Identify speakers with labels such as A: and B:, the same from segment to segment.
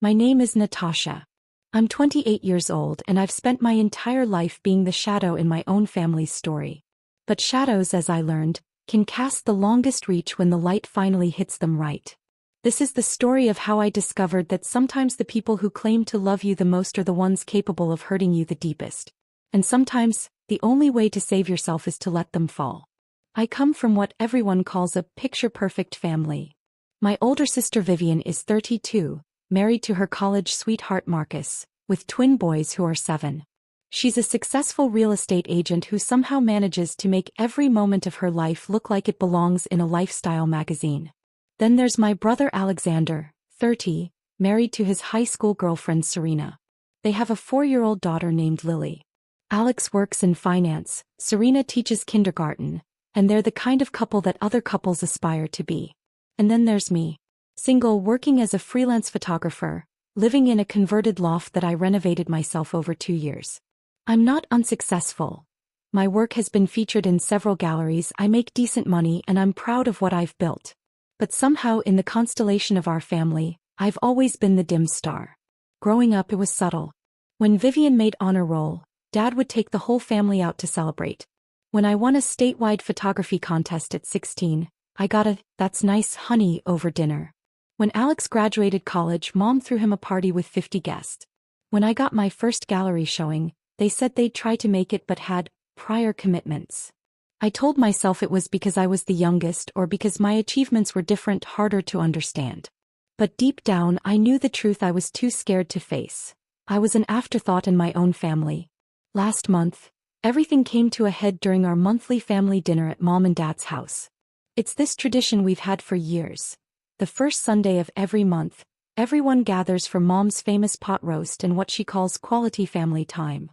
A: My name is Natasha. I'm 28 years old and I've spent my entire life being the shadow in my own family's story. But shadows, as I learned, can cast the longest reach when the light finally hits them right. This is the story of how I discovered that sometimes the people who claim to love you the most are the ones capable of hurting you the deepest. And sometimes, the only way to save yourself is to let them fall. I come from what everyone calls a picture-perfect family. My older sister Vivian is 32, married to her college sweetheart Marcus, with twin boys who are 7. She's a successful real estate agent who somehow manages to make every moment of her life look like it belongs in a lifestyle magazine. Then there's my brother Alexander, 30, married to his high school girlfriend Serena. They have a 4-year-old daughter named Lily. Alex works in finance, Serena teaches kindergarten, and they're the kind of couple that other couples aspire to be. And then there's me. Single, working as a freelance photographer, living in a converted loft that I renovated myself over 2 years. I'm not unsuccessful. My work has been featured in several galleries, I make decent money, and I'm proud of what I've built. But somehow in the constellation of our family, I've always been the dim star. Growing up it was subtle. When Vivian made honor roll, Dad would take the whole family out to celebrate. When I won a statewide photography contest at 16, I got a "that's nice, honey" over dinner. When Alex graduated college, Mom threw him a party with 50 guests. When I got my first gallery showing, they said they'd try to make it but had prior commitments. I told myself it was because I was the youngest or because my achievements were different, harder to understand. But deep down I knew the truth I was too scared to face. I was an afterthought in my own family. Last month, everything came to a head during our monthly family dinner at Mom and Dad's house. It's this tradition we've had for years. The first Sunday of every month, everyone gathers for Mom's famous pot roast and what she calls quality family time.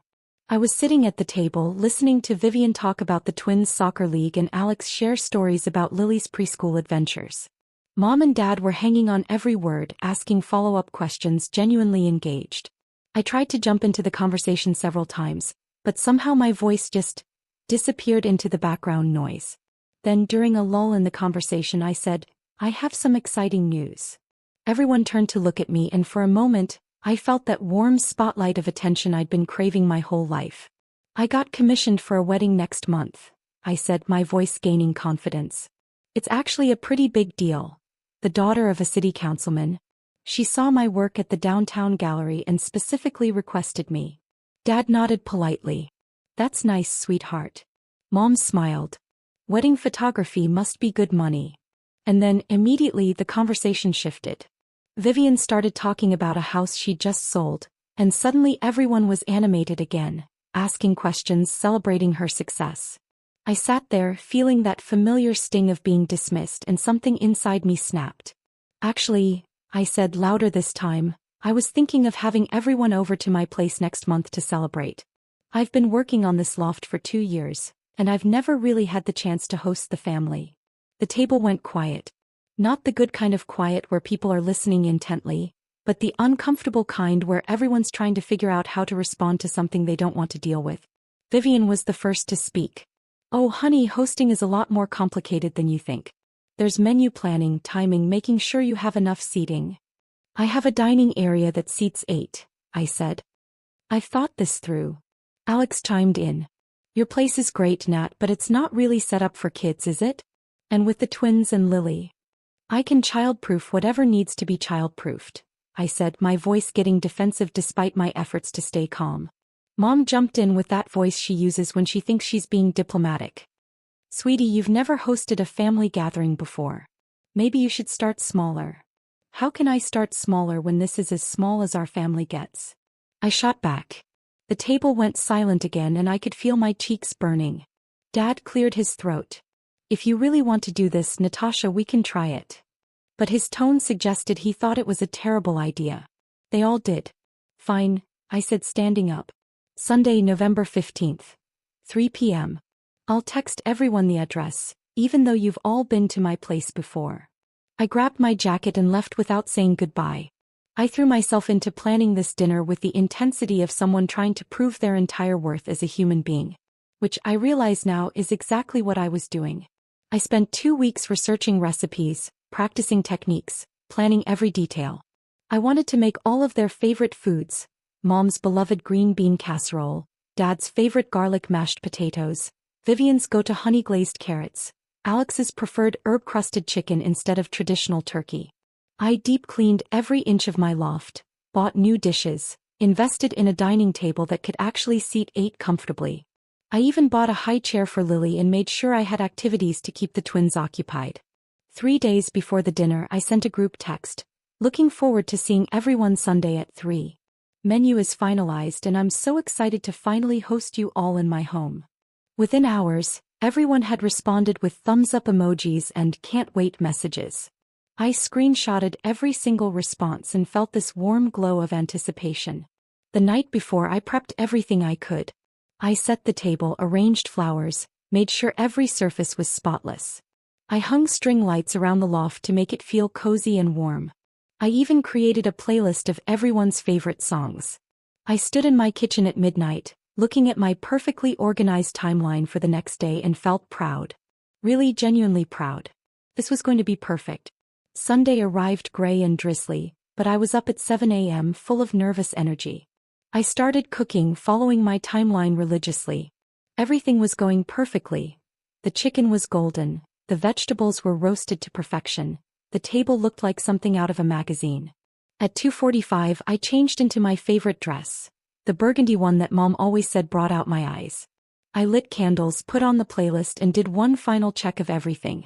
A: I was sitting at the table listening to Vivian talk about the twins' soccer league and Alex share stories about Lily's preschool adventures. Mom and Dad were hanging on every word, asking follow-up questions, genuinely engaged. I tried to jump into the conversation several times, but somehow my voice just disappeared into the background noise. Then during a lull in the conversation I said, "I have some exciting news." Everyone turned to look at me and for a moment, I felt that warm spotlight of attention I'd been craving my whole life. "I got commissioned for a wedding next month," I said, my voice gaining confidence. "It's actually a pretty big deal. The daughter of a city councilman. She saw my work at the downtown gallery and specifically requested me." Dad nodded politely. "That's nice, sweetheart." Mom smiled. "Wedding photography must be good money." And then, immediately, the conversation shifted. Vivian started talking about a house she'd just sold, and suddenly everyone was animated again, asking questions, celebrating her success. I sat there, feeling that familiar sting of being dismissed, and something inside me snapped. "Actually," I said louder this time, "I was thinking of having everyone over to my place next month to celebrate. I've been working on this loft for 2 years, and I've never really had the chance to host the family." The table went quiet. Not the good kind of quiet where people are listening intently, but the uncomfortable kind where everyone's trying to figure out how to respond to something they don't want to deal with. Vivian was the first to speak. "Oh honey, hosting is a lot more complicated than you think. There's menu planning, timing, making sure you have enough seating." "I have a dining area that seats 8, I said. "I've thought this through." Alex chimed in. "Your place is great, Nat, but it's not really set up for kids, is it? And with the twins and Lily." "I can childproof whatever needs to be childproofed," I said, my voice getting defensive despite my efforts to stay calm. Mom jumped in with that voice she uses when she thinks she's being diplomatic. "Sweetie, you've never hosted a family gathering before. Maybe you should start smaller." "How can I start smaller when this is as small as our family gets?" I shot back. The table went silent again and I could feel my cheeks burning. Dad cleared his throat. "If you really want to do this, Natasha, we can try it." But his tone suggested he thought it was a terrible idea. They all did. "Fine," I said, standing up. "Sunday, November 15th. 3 p.m. I'll text everyone the address, even though you've all been to my place before." I grabbed my jacket and left without saying goodbye. I threw myself into planning this dinner with the intensity of someone trying to prove their entire worth as a human being. Which I realize now is exactly what I was doing. I spent 2 weeks researching recipes, practicing techniques, planning every detail. I wanted to make all of their favorite foods: Mom's beloved green bean casserole, Dad's favorite garlic mashed potatoes, Vivian's go-to honey-glazed carrots, Alex's preferred herb-crusted chicken instead of traditional turkey. I deep-cleaned every inch of my loft, bought new dishes, invested in a dining table that could actually seat 8 comfortably. I even bought a high chair for Lily and made sure I had activities to keep the twins occupied. 3 days before the dinner, I sent a group text, looking forward to seeing everyone Sunday at 3. Menu is finalized and I'm so excited to finally host you all in my home. Within hours, everyone had responded with thumbs-up emojis and can't wait messages. I screenshotted every single response and felt this warm glow of anticipation. The night before, I prepped everything I could. I set the table, arranged flowers, made sure every surface was spotless. I hung string lights around the loft to make it feel cozy and warm. I even created a playlist of everyone's favorite songs. I stood in my kitchen at midnight, looking at my perfectly organized timeline for the next day and felt proud. Really, genuinely proud. This was going to be perfect. Sunday arrived gray and drizzly, but I was up at 7 a.m. full of nervous energy. I started cooking, following my timeline religiously. Everything was going perfectly. The chicken was golden, the vegetables were roasted to perfection, the table looked like something out of a magazine. At 2:45, I changed into my favorite dress, the burgundy one that Mom always said brought out my eyes. I lit candles, put on the playlist and did one final check of everything.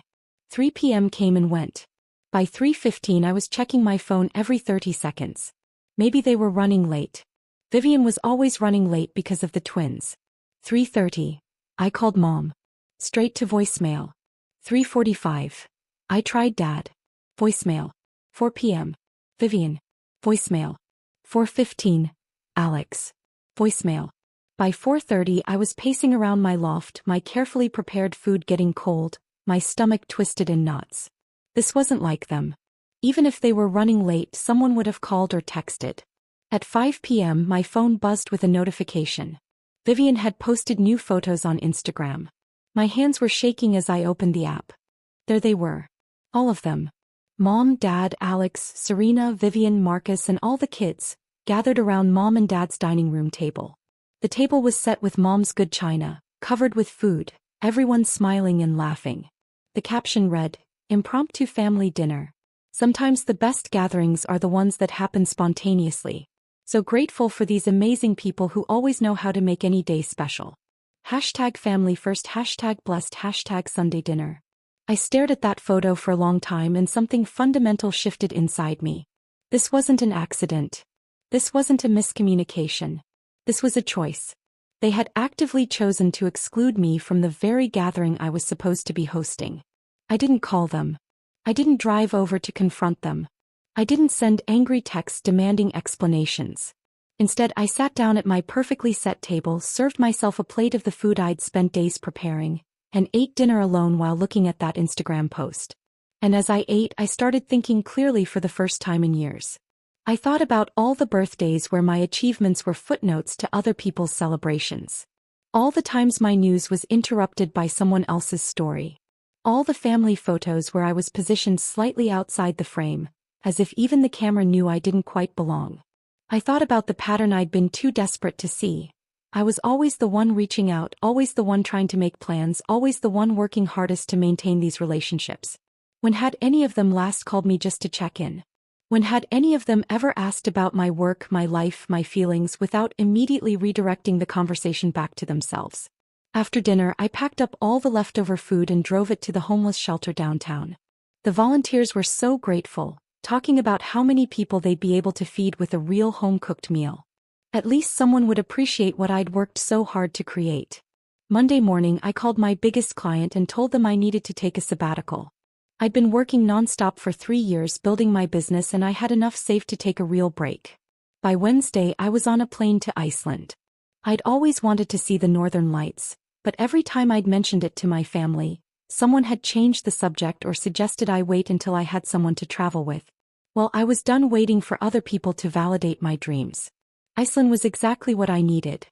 A: 3 p.m. came and went. By 3:15 I was checking my phone every 30 seconds. Maybe they were running late. Vivian was always running late because of the twins. 3:30. I called Mom. Straight to voicemail. 3:45. I tried Dad. Voicemail. 4 p.m. Vivian. Voicemail. 4:15. Alex. Voicemail. By 4:30 I was pacing around my loft, my carefully prepared food getting cold, my stomach twisted in knots. This wasn't like them. Even if they were running late, someone would have called or texted. At 5 p.m. my phone buzzed with a notification. Vivian had posted new photos on Instagram. My hands were shaking as I opened the app. There they were. All of them. Mom, Dad, Alex, Serena, Vivian, Marcus and all the kids, gathered around Mom and Dad's dining room table. The table was set with Mom's good china, covered with food, everyone smiling and laughing. The caption read, "Impromptu family dinner. Sometimes the best gatherings are the ones that happen spontaneously. So grateful for these amazing people who always know how to make any day special. #family first, #blessed, #Sunday dinner." I stared at that photo for a long time and something fundamental shifted inside me. This wasn't an accident. This wasn't a miscommunication. This was a choice. They had actively chosen to exclude me from the very gathering I was supposed to be hosting. I didn't call them. I didn't drive over to confront them. I didn't send angry texts demanding explanations. Instead, I sat down at my perfectly set table, served myself a plate of the food I'd spent days preparing, and ate dinner alone while looking at that Instagram post. And as I ate, I started thinking clearly for the first time in years. I thought about all the birthdays where my achievements were footnotes to other people's celebrations. All the times my news was interrupted by someone else's story. All the family photos where I was positioned slightly outside the frame, as if even the camera knew I didn't quite belong. I thought about the pattern I'd been too desperate to see. I was always the one reaching out, always the one trying to make plans, always the one working hardest to maintain these relationships. When had any of them last called me just to check in? When had any of them ever asked about my work, my life, my feelings without immediately redirecting the conversation back to themselves? After dinner, I packed up all the leftover food and drove it to the homeless shelter downtown. The volunteers were so grateful, talking about how many people they'd be able to feed with a real home-cooked meal. At least someone would appreciate what I'd worked so hard to create. Monday morning, I called my biggest client and told them I needed to take a sabbatical. I'd been working nonstop for 3 years building my business and I had enough saved to take a real break. By Wednesday, I was on a plane to Iceland. I'd always wanted to see the Northern Lights, but every time I'd mentioned it to my family, someone had changed the subject or suggested I wait until I had someone to travel with. Well, I was done waiting for other people to validate my dreams. Iceland was exactly what I needed.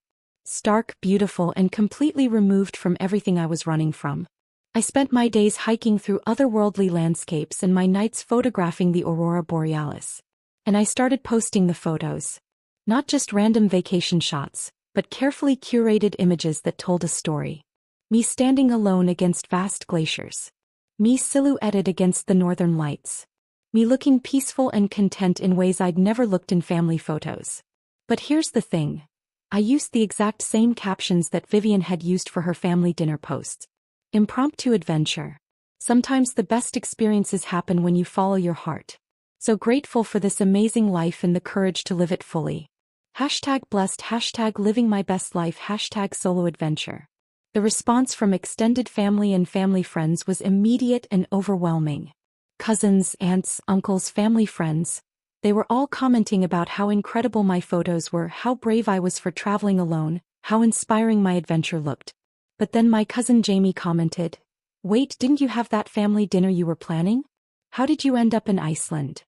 A: Stark, beautiful, and completely removed from everything I was running from. I spent my days hiking through otherworldly landscapes and my nights photographing the aurora borealis. And I started posting the photos. Not just random vacation shots, but carefully curated images that told a story. Me standing alone against vast glaciers. Me silhouetted against the northern lights. Me looking peaceful and content in ways I'd never looked in family photos. But here's the thing. I used the exact same captions that Vivian had used for her family dinner posts. Impromptu adventure. Sometimes the best experiences happen when you follow your heart. So grateful for this amazing life and the courage to live it fully. #blessed, #living my best life, #solo adventure. The response from extended family and family friends was immediate and overwhelming. Cousins, aunts, uncles, family friends. They were all commenting about how incredible my photos were, how brave I was for traveling alone, how inspiring my adventure looked. But then my cousin Jamie commented, "Wait, didn't you have that family dinner you were planning? How did you end up in Iceland?"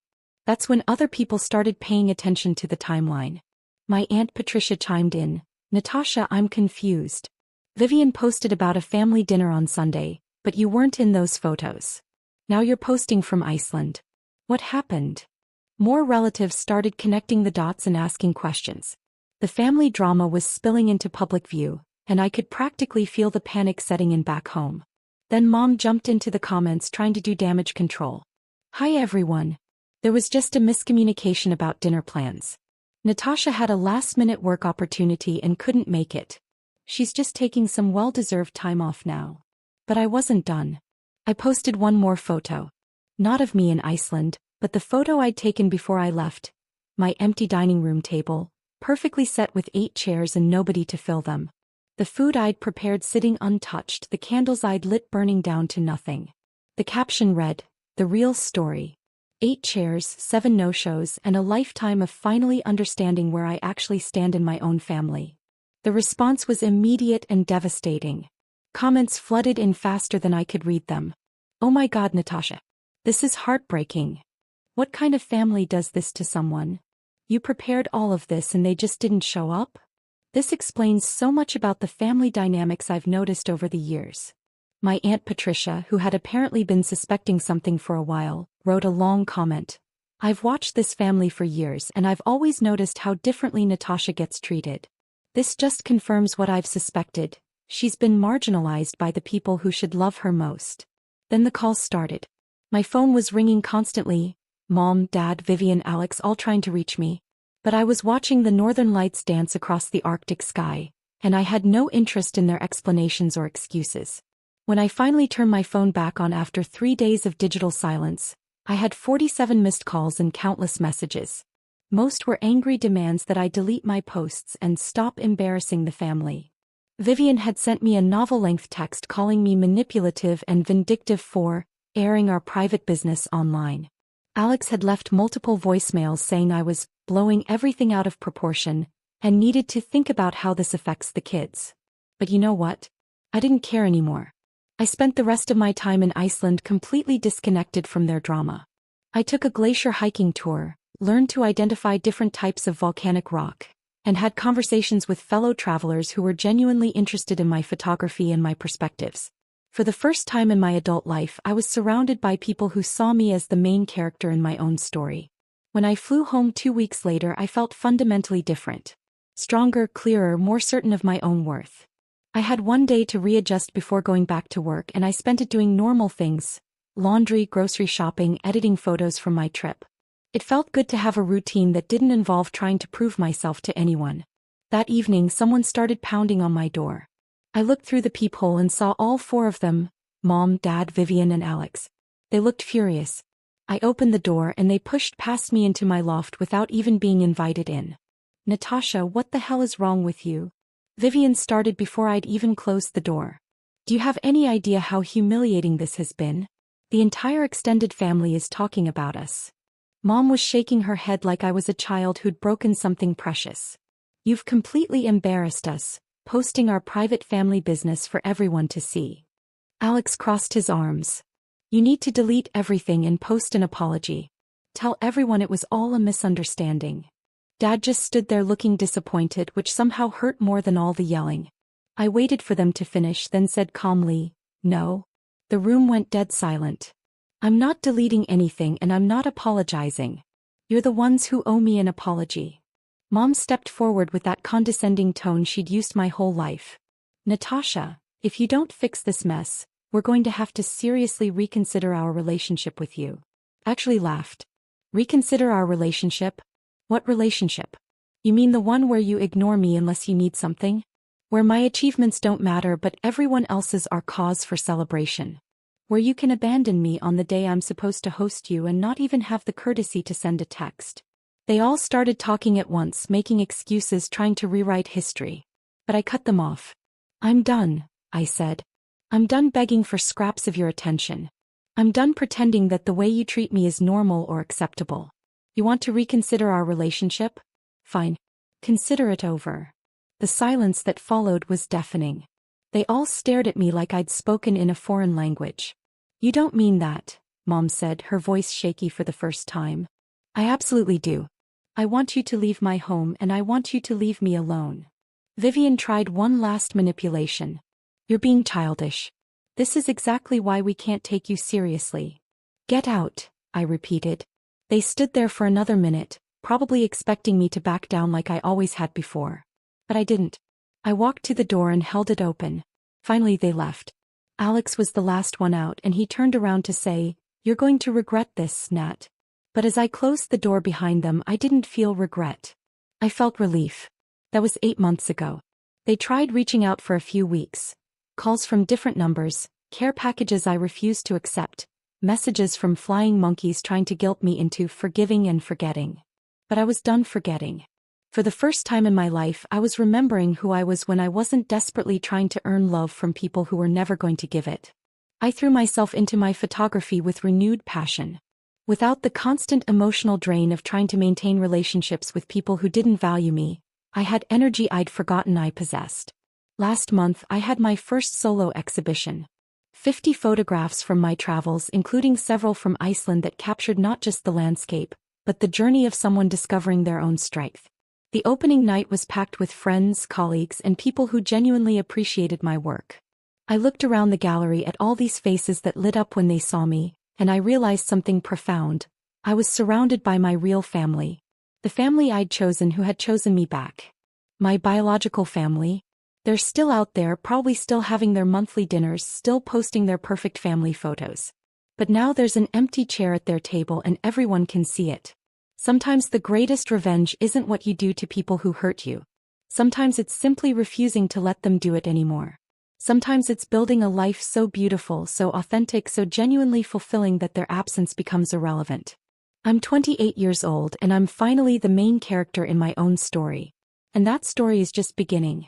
A: That's when other people started paying attention to the timeline. My Aunt Patricia chimed in, "Natasha, I'm confused. Vivian posted about a family dinner on Sunday, but you weren't in those photos. Now you're posting from Iceland. What happened?" More relatives started connecting the dots and asking questions. The family drama was spilling into public view, and I could practically feel the panic setting in back home. Then Mom jumped into the comments trying to do damage control. "Hi everyone. There was just a miscommunication about dinner plans. Natasha had a last-minute work opportunity and couldn't make it. She's just taking some well-deserved time off now." But I wasn't done. I posted one more photo. Not of me in Iceland, but the photo I'd taken before I left. My empty dining room table, perfectly set with 8 chairs and nobody to fill them. The food I'd prepared sitting untouched, the candles I'd lit burning down to nothing. The caption read, "The real story. 8 chairs, 7 no-shows, and a lifetime of finally understanding where I actually stand in my own family." The response was immediate and devastating. Comments flooded in faster than I could read them. "Oh my God, Natasha. This is heartbreaking. What kind of family does this to someone? You prepared all of this and they just didn't show up?" This explains so much about the family dynamics I've noticed over the years. My Aunt Patricia, who had apparently been suspecting something for a while, wrote a long comment. "I've watched this family for years and I've always noticed how differently Natasha gets treated. This just confirms what I've suspected. She's been marginalized by the people who should love her most." Then the calls started. My phone was ringing constantly. Mom, Dad, Vivian, Alex all trying to reach me. But I was watching the northern lights dance across the Arctic sky, and I had no interest in their explanations or excuses. When I finally turned my phone back on after 3 days of digital silence, I had 47 missed calls and countless messages. Most were angry demands that I delete my posts and stop embarrassing the family. Vivian had sent me a novel-length text calling me manipulative and vindictive for airing our private business online. Alex had left multiple voicemails saying I was blowing everything out of proportion and needed to think about how this affects the kids. But you know what? I didn't care anymore. I spent the rest of my time in Iceland completely disconnected from their drama. I took a glacier hiking tour, learned to identify different types of volcanic rock, and had conversations with fellow travelers who were genuinely interested in my photography and my perspectives. For the first time in my adult life, I was surrounded by people who saw me as the main character in my own story. When I flew home 2 weeks later, I felt fundamentally different. Stronger, clearer, more certain of my own worth. I had one day to readjust before going back to work, and I spent it doing normal things: laundry, grocery shopping, editing photos from my trip. It felt good to have a routine that didn't involve trying to prove myself to anyone. That evening, someone started pounding on my door. I looked through the peephole and saw all 4 of them: Mom, Dad, Vivian, and Alex. They looked furious. I opened the door and they pushed past me into my loft without even being invited in. "Natasha, what the hell is wrong with you?" Vivian started before I'd even closed the door. "Do you have any idea how humiliating this has been? The entire extended family is talking about us." Mom was shaking her head like I was a child who'd broken something precious. "You've completely embarrassed us, posting our private family business for everyone to see." Alex crossed his arms. "You need to delete everything and post an apology. Tell everyone it was all a misunderstanding." Dad just stood there looking disappointed, which somehow hurt more than all the yelling. I waited for them to finish, then said calmly, "No." The room went dead silent. "I'm not deleting anything and I'm not apologizing. You're the ones who owe me an apology. Mom stepped forward with that condescending tone she'd used my whole life. Natasha, if you don't fix this mess, we're going to have to seriously reconsider our relationship with you. Actually laughed. Reconsider our relationship? What relationship? You mean the one where you ignore me unless you need something? Where my achievements don't matter but everyone else's are cause for celebration? Where you can abandon me on the day I'm supposed to host you and not even have the courtesy to send a text? They all started talking at once, making excuses, trying to rewrite history. But I cut them off. I'm done, I said. I'm done begging for scraps of your attention. I'm done pretending that the way you treat me is normal or acceptable. You want to reconsider our relationship? Fine. Consider it over. The silence that followed was deafening. They all stared at me like I'd spoken in a foreign language. You don't mean that, Mom said, her voice shaky for the first time. I absolutely do. I want you to leave my home and I want you to leave me alone. Vivian tried one last manipulation. You're being childish. This is exactly why we can't take you seriously. Get out, I repeated. They stood there for another minute, probably expecting me to back down like I always had before. But I didn't. I walked to the door and held it open. Finally they left. Alex was the last one out and he turned around to say, "You're going to regret this, Nat." But as I closed the door behind them, I didn't feel regret. I felt relief. That was 8 months ago. They tried reaching out for a few weeks. Calls from different numbers, care packages I refused to accept, messages from flying monkeys trying to guilt me into forgiving and forgetting. But I was done forgetting. For the first time in my life, I was remembering who I was when I wasn't desperately trying to earn love from people who were never going to give it. I threw myself into my photography with renewed passion. Without the constant emotional drain of trying to maintain relationships with people who didn't value me, I had energy I'd forgotten I possessed. Last month, I had my first solo exhibition. 50 photographs from my travels, including several from Iceland that captured not just the landscape, but the journey of someone discovering their own strength. The opening night was packed with friends, colleagues, and people who genuinely appreciated my work. I looked around the gallery at all these faces that lit up when they saw me, and I realized something profound. I was surrounded by my real family. The family I'd chosen who had chosen me back. My biological family. They're still out there, probably still having their monthly dinners, still posting their perfect family photos. But now there's an empty chair at their table and everyone can see it. Sometimes the greatest revenge isn't what you do to people who hurt you. Sometimes it's simply refusing to let them do it anymore. Sometimes it's building a life so beautiful, so authentic, so genuinely fulfilling that their absence becomes irrelevant. I'm 28 years old and I'm finally the main character in my own story. And that story is just beginning.